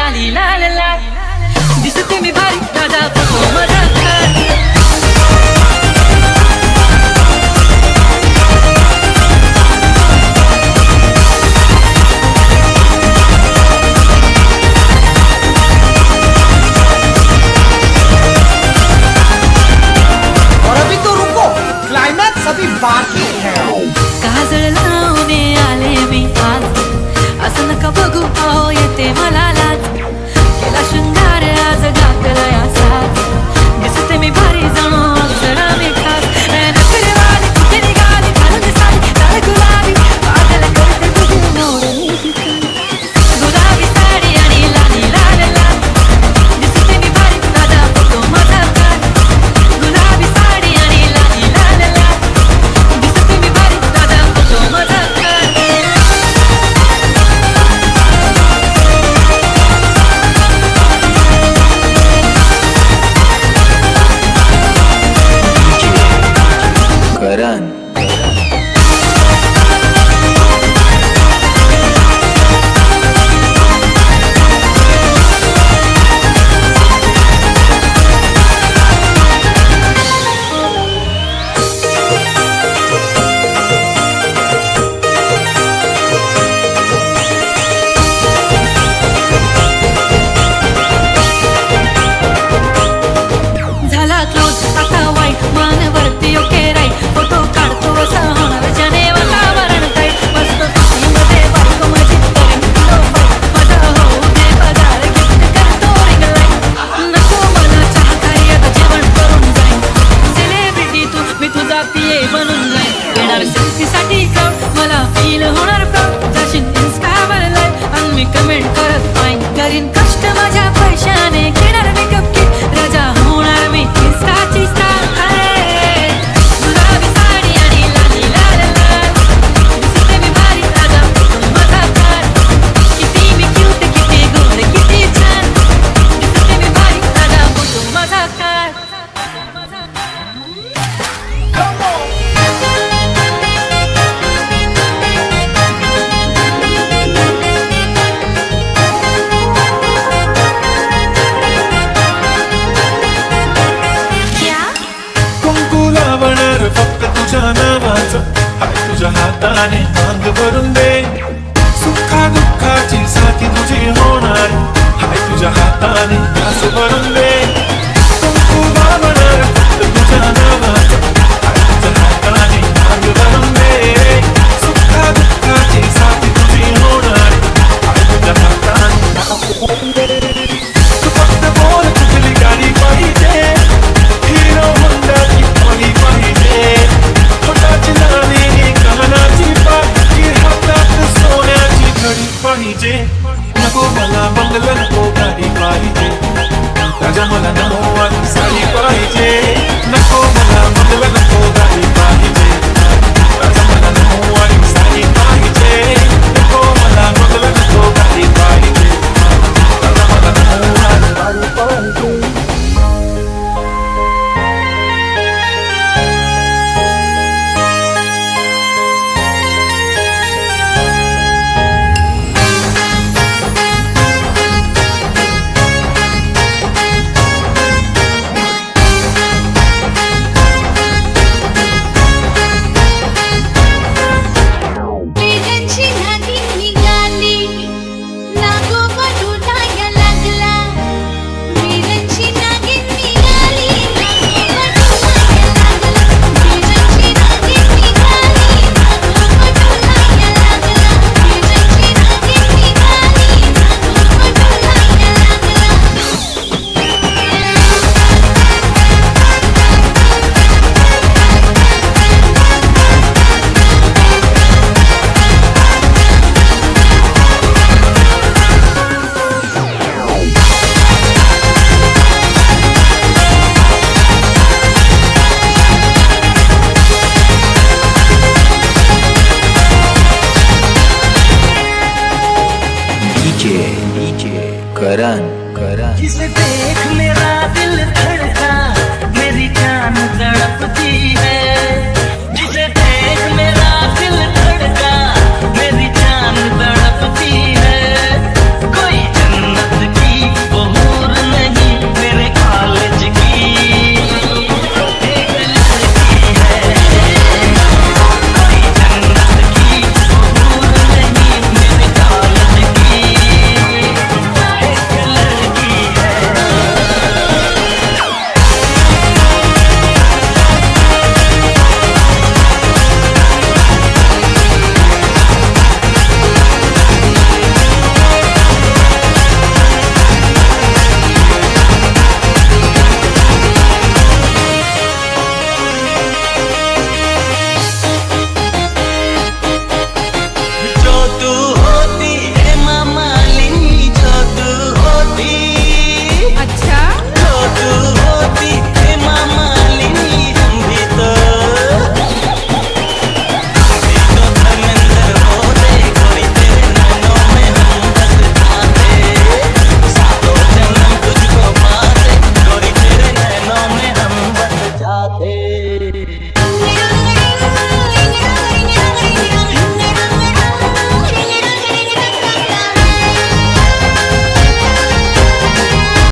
लाली लाल लाल दिसते मी भारी राजा फोटो माझा काढ अभी बाकी है काजळ लावणे आले मी आज असं नका बघू अहो येते मला लाज केला शृंगार आज घातला या साज दिसते मी भारी जणू अक्षरा मी खास नखरेवाली कुठे निघाली घालून साडी लाल गुलाबी पागल करते तुझी नवरी गुलाबी साडी आणि लाली लाल लाल दिसते मी भारी राजा फोटो माझा काढ गुलाबी साडी आणि लाली लाल लाल करण झाला क्लोज आता वाईट मान वरती ओके राईट फोटो काढतो असा होणार ज्याने वातावरण काय मस्त मध्ये बायक माझी करेन माझा होऊ दे पगार गिफ्ट करतो रिंग लाईट नको मला चहा काही आता जेवण करून जाईन सेलिब्रिटी तू मी तुझा पिये बनून जाईन येणार सेल्फीसाठी क्राऊड मला फील होणार प्राऊड जाशील इन्स्टावर लाईव्ह आणि मी कमेंट करत पाईन करीन कष्ट माझ्या पैशाने घेणार मी कपकी राजा होणार मी इन्स्टाची स्टार गुलाबी साडी आणि लाली लाल लाल दिसते मी भारी राजा फोटो माझा काढ किती मी क्यूट किती गोड किती छान दिसते मी भारी राजा फोटो माझा काढ फक्त तुझ्या नावाचं हाय तुझ्या हाताने अंग भरून दे सुखा दुःखाची साथी तुझी होणार हाय तुझ्या हाताने घास भरून दे